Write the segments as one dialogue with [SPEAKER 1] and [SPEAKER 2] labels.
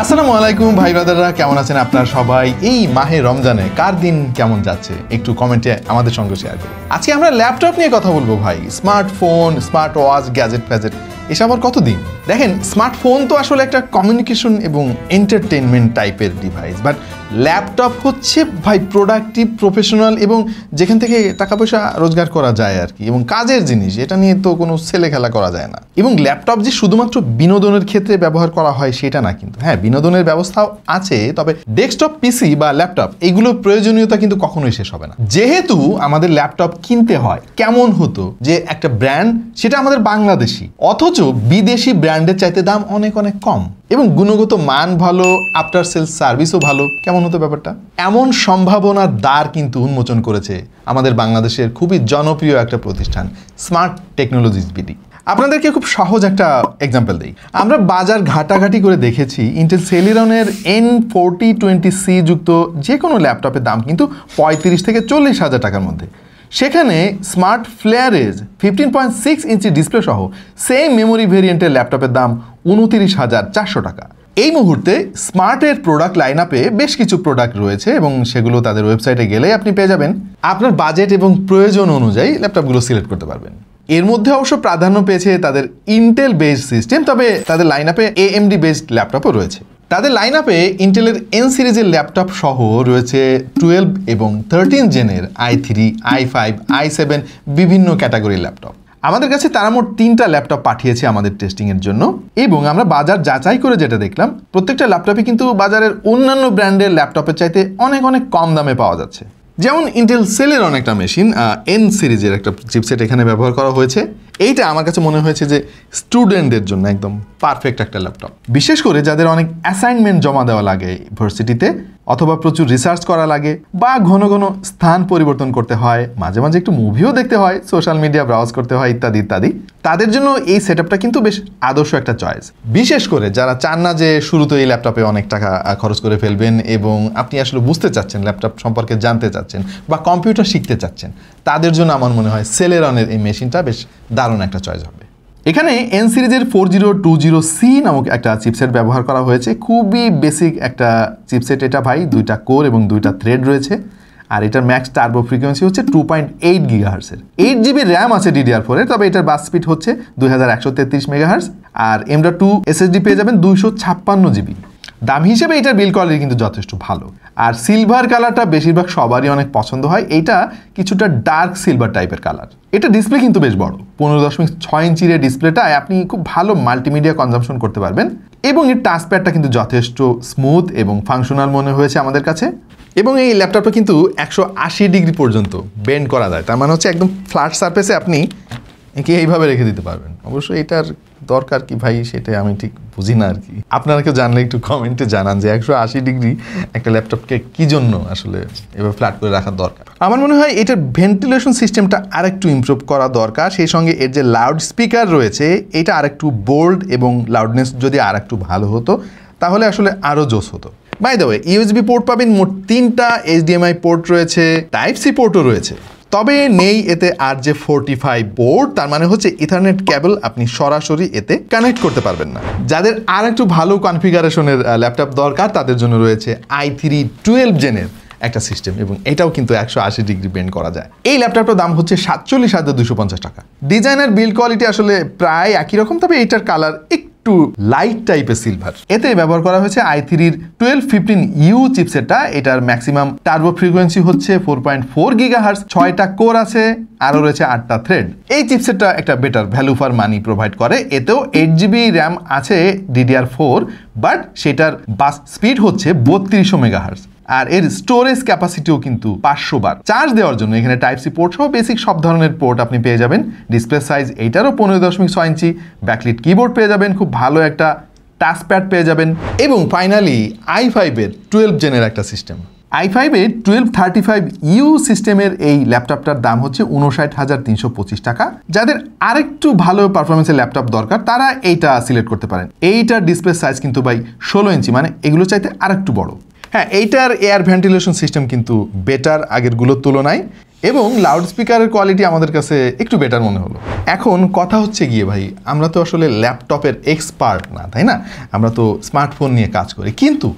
[SPEAKER 1] আসসালামু আলাইকুম ভাই ব্রাদাররা, কেমন আছেন আপনারা সবাই? এই মাহে রমজানে কার দিন কেমন যাচ্ছে একটু কমেন্টে আমাদের সঙ্গে শেয়ার করুন। আজকে আমরা ল্যাপটপ নিয়ে কথা বলবো ভাই। স্মার্টফোন, স্মার্ট ওয়াচ, গ্যাজেট ফ্যাজেট এসব আর কতদিন? দেখেন, স্মার্টফোন তো আসলে একটা কমিউনিকেশন এবং এন্টারটেনমেন্ট টাইপের ডিভাইস, বাট ল্যাপটপ হচ্ছে ভাই প্রোডাক্টিভ, প্রফেশনাল এবং যেখান থেকে টাকা পয়সা রোজগার করা যায় আর কি, এবং কাজের জিনিস। এটা নিয়ে তো কোনো ছেলে খেলা করা যায় না। এবং ল্যাপটপ যে শুধুমাত্র বিনোদনের ক্ষেত্রে ব্যবহার করা হয় সেটা না, কিন্তু হ্যাঁ, বিনোদনের ব্যবস্থাও আছে, তবে ডেস্কটপ পিসি বা ল্যাপটপ এগুলোর প্রয়োজনীয়তা কিন্তু কখনোই শেষ হবে না। যেহেতু আমাদের ল্যাপটপ কিনতে হয়, কেমন হতো যে একটা ব্র্যান্ড সেটা আমাদের বাংলাদেশি, অথচ বিদেশি ব্র্যান্ডের চাইতে দাম অনেক অনেক কম এবং গুণগত মান ভালো, আফটার সেলস সার্ভিসও ভালো। কেমন হতো ব্যাপারটা? এমন সম্ভাবনার দ্বার কিন্তু উন্মোচন করেছে আমাদের বাংলাদেশের খুবই জনপ্রিয় একটা প্রতিষ্ঠান স্মার্ট টেকনোলজিস বিডি। আপনাদেরকে খুব সহজ একটা এক্সাম্পল দিই। আমরা বাজার ঘাটাঘাটি করে দেখেছি ইন্টেল সেলিরনের N4020C যুক্ত যে কোনো ল্যাপটপের দাম কিন্তু 35 থেকে 40,000 টাকার মধ্যে। সেখানে স্মার্ট ফ্লেয়ারেজ 15.6 ইঞ্চি ডিসপ্লে সহ সেম মেমোরি ভেরিয়েন্টের ল্যাপটপের দাম 29,400 টাকা। এই মুহূর্তে স্মার্টের প্রোডাক্ট লাইন আপে বেশ কিছু প্রোডাক্ট রয়েছে এবং সেগুলো তাদের ওয়েবসাইটে গেলেই আপনি পেয়ে যাবেন। আপনার বাজেট এবং প্রয়োজন অনুযায়ী ল্যাপটপগুলো সিলেক্ট করতে পারবেন। এর মধ্যে অবশ্য প্রাধান্য পেয়েছে তাদের ইন্টেল বেসড সিস্টেম, তবে তাদের লাইন আপে AMD বেসড ল্যাপটপও রয়েছে। তাদের লাইন আপে ইন্টেলের N সিরিজের ল্যাপটপ সহ রয়েছে 12 এবং 13 জেনের i3, i5, i7 বিভিন্ন ক্যাটাগরির ল্যাপটপ। আমাদের কাছে তারা মোট 3টা ল্যাপটপ পাঠিয়েছে আমাদের টেস্টিংয়ের জন্য, এবং আমরা বাজার যাচাই করে যেটা দেখলাম, প্রত্যেকটা ল্যাপটপই কিন্তু বাজারের অন্যান্য ব্র্যান্ডের ল্যাপটপের চাইতে অনেক অনেক কম দামে পাওয়া যাচ্ছে। যেমন ইন্টেল সেলেরন একটা মেশিন, N সিরিজের একটা চিপসেট এখানে ব্যবহার করা হয়েছে। এইটা আমার কাছে মনে হয়েছে যে স্টুডেন্টদের জন্য একদম পারফেক্ট একটা ল্যাপটপ, বিশেষ করে যাদের অনেক অ্যাসাইনমেন্ট জমা দেওয়া লাগে ইউনিভার্সিটিতে, অথবা প্রচুর রিসার্চ করা লাগে, বা ঘন ঘন স্থান পরিবর্তন করতে হয়, মাঝে মাঝে একটু মুভিও দেখতে হয়, সোশ্যাল মিডিয়া ব্রাউজ করতে হয়, ইত্যাদি ইত্যাদি। তাদের জন্য এই সেটআপটা কিন্তু বেশ আদর্শ একটা চয়েস। বিশেষ করে যারা চান না যে শুরুতে এই ল্যাপটপে অনেক টাকা খরচ করে ফেলবেন এবং আপনি আসলে বুঝতে চাচ্ছেন, ল্যাপটপ সম্পর্কে জানতে চাচ্ছেন বা কম্পিউটার শিখতে চাচ্ছেন, তাদের জন্য আমার মনে হয় সেলেরনের এই মেশিনটা বেশ দারুণ একটা চয়েস হবে। এখানে N সিরিজের 4020C নামক একটা চিপসেট ব্যবহার করা হয়েছে। খুবই বেসিক একটা চিপসেট এটা ভাই, 2টা কোর এবং 2টা থ্রেড রয়েছে। আর এটার ম্যাক্স টার্বো ফ্রিকোয়েন্সি হচ্ছে 2.8 GHz এর। 8GB র্যাম আছে DDR4 এর, তবে এটার বাস স্পিড হচ্ছে 2133 MHz। আর M.2 SSD পেয়ে যাবেন 256 GB। দাম হিসেবে এটার বিল কোয়ালিটি কিন্তু যথেষ্ট ভালো। আর সিলভার কালারটা বেশিরভাগ সবারই অনেক পছন্দ হয়। এইটা কিছুটা ডার্ক সিলভার টাইপের কালার। এটা ডিসপ্লে কিন্তু বেশ বড়, 15.6 ইঞ্চির ডিসপ্লেটায় আপনি খুব ভালো মাল্টিমিডিয়া কনজাম্পশন করতে পারবেন। এবং এর টাচপ্যাডটা কিন্তু যথেষ্ট স্মুথ এবং ফাংশনাল মনে হয়েছে আমাদের কাছে। এবং এই ল্যাপটপটা কিন্তু 180 ডিগ্রি পর্যন্ত বেন্ড করা যায়, তার মানে হচ্ছে একদম ফ্ল্যাট সারফেসে আপনি একে এইভাবে রেখে দিতে পারবেন। অবশ্য এটার দরকার কি ভাই সেটা আমি ঠিক বুঝি না আর কি। আপনারা কেউ জানলে একটু কমেন্টে জানান যে 180 ডিগ্রি একটা ল্যাপটপকে কি জন্য আসলে এভাবে ফ্ল্যাট করে রাখার দরকার। আমার মনে হয় এটার ভেন্টিলেশন সিস্টেমটা আরেকটু ইমপ্রুভ করা দরকার। সেই সঙ্গে এর যে লাউড স্পিকার রয়েছে এটা আরেকটু বোল্ড এবং লাউডনেস যদি আরেকটু ভালো হতো তাহলে আসলে আরও জোস হতো। By the way, USB port পাবেন মোট 3টা, HDMI পোর্ট রয়েছে, Type-C পোর্টও রয়েছে। তবে নেই এতে RJ45 পোর্ট, তার মানে হচ্ছে ইথারনেট কেবল আপনি সরাসরি এতে কানেক্ট করতে পারবেন না। যাদের আর একটু ভালো কনফিগারেশনের ল্যাপটপ দরকার তাদের জন্য রয়েছে i3 12 জেনের একটা সিস্টেম, এবং এটাও কিন্তু 180 ডিগ্রি বেন্ড করা যায়। এই ল্যাপটপটার দাম হচ্ছে 47,250 টাকা। ডিজাইনার বিল্ড কোয়ালিটি আসলে প্রায় একই রকম, তবে এটার কালার একটু লাইট টাইপের সিলভার। এতে ব্যবহার করা হয়েছে i3-র 1215U চিপসেটটা। এটার ম্যাক্সিমাম টার্বো ফ্রিকোয়েন্সি হচ্ছে 4.4 GHz, 6টা কোর আছে, আরও রয়েছে 8টা থ্রেড। এই চিপসেটটা একটা better value for money provide করে। এতেও 8GB র্যাম আছে DDR4, বাট সেটার বাস স্পিড হচ্ছে 3200 MHz। আর এর স্টোরেজ ক্যাপাসিটিও কিন্তু 500 বার। চার্জ দেওয়ার জন্য এখানে Type-C পোর্ট সহ বেসিক সব ধরনের পোর্ট আপনি পেয়ে যাবেন। ডিসপ্লে সাইজ এইটারও 15.6 ইঞ্চি, ব্যাকলিট কিবোর্ড পেয়ে যাবেন, খুব ভালো একটা টাচপ্যাড পেয়ে যাবেন। এবং ফাইনালি i5-এর 12 জেনের একটা সিস্টেম। i5-এর 1235U সিস্টেমের এই ল্যাপটপটার দাম হচ্ছে 59,325 টাকা। যাদের আরেকটু ভালো পারফরমেন্সের ল্যাপটপ দরকার তারা এইটা সিলেক্ট করতে পারেন। এইটার ডিসপ্লে সাইজ কিন্তু ভাই 16 ইঞ্চি, মানে এগুলো চাইতে আরেকটু বড়। হ্যাঁ, এইটার এয়ার ভেন্টিলেশন সিস্টেম কিন্তু বেটার আগেরগুলোর তুলনায়, এবং লাউড স্পিকারের কোয়ালিটি আমাদের কাছে একটু বেটার মনে হলো। এখন কথা হচ্ছে গিয়ে ভাই, আমরা তো আসলে ল্যাপটপের এক্সপার্ট না, তাই না? আমরা তো স্মার্টফোন নিয়ে কাজ করি, কিন্তু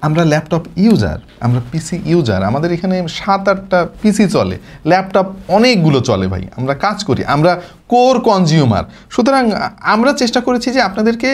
[SPEAKER 1] আমরা ল্যাপটপ ইউজার, আমরা পিসি ইউজার। আমাদের এখানে 7-8টা পিসি চলে, ল্যাপটপ অনেকগুলো চলে ভাই। আমরা কাজ করি, আমরা কোর কনজিউমার। সুতরাং আমরা চেষ্টা করেছি যে আপনাদেরকে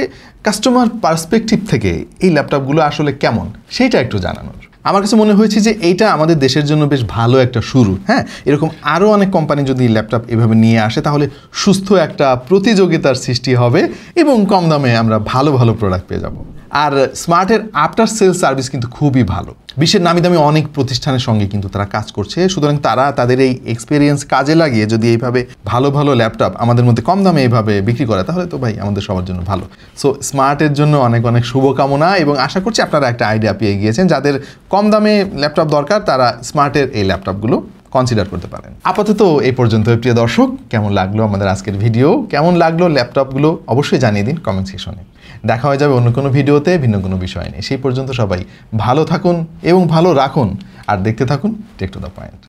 [SPEAKER 1] কাস্টমার পার্সপেক্টিভ থেকে এই ল্যাপটপগুলো আসলে কেমন সেইটা একটু জানানোর। আমার কাছে মনে হয়েছে যে এইটা আমাদের দেশের জন্য বেশ ভালো একটা শুরু। হ্যাঁ, এরকম আরও অনেক কোম্পানি যদি ল্যাপটপ এভাবে নিয়ে আসে তাহলে সুস্থ একটা প্রতিযোগিতার সৃষ্টি হবে এবং কম দামে আমরা ভালো ভালো প্রোডাক্ট পেয়ে যাব। আর স্মার্টের আফটার সেল সার্ভিস কিন্তু খুবই ভালো। বিশ্বের নামি দামি অনেক প্রতিষ্ঠানের সঙ্গে কিন্তু তারা কাজ করছে। সুতরাং তারা তাদের এই এক্সপিরিয়েন্স কাজে লাগিয়ে যদি এইভাবে ভালো ভালো ল্যাপটপ আমাদের মধ্যে কম দামে এইভাবে বিক্রি করে, তাহলে তো ভাই আমাদের সবার জন্য ভালো। সো স্মার্টের জন্য অনেক অনেক শুভকামনা, এবং আশা করছি আপনারা একটা আইডিয়া পেয়ে গিয়েছেন। যাদের কম দামে ল্যাপটপ দরকার তারা স্মার্টের এই ল্যাপটপগুলো কনসিডার করতে পারেন। আপাতত এই পর্যন্ত। প্রিয় দর্শক, কেমন লাগলো আমাদের আজকের ভিডিও, কেমন লাগলো ল্যাপটপগুলো অবশ্যই জানিয়ে দিন কমেন্ট সেকশনে। দেখা হয়ে যাবে অন্য কোনো ভিডিওতে ভিন্ন কোনো বিষয় নিয়ে। সেই পর্যন্ত সবাই ভালো থাকুন এবং ভালো রাখুন, আর দেখতে থাকুন টেক টু দ্য পয়েন্ট।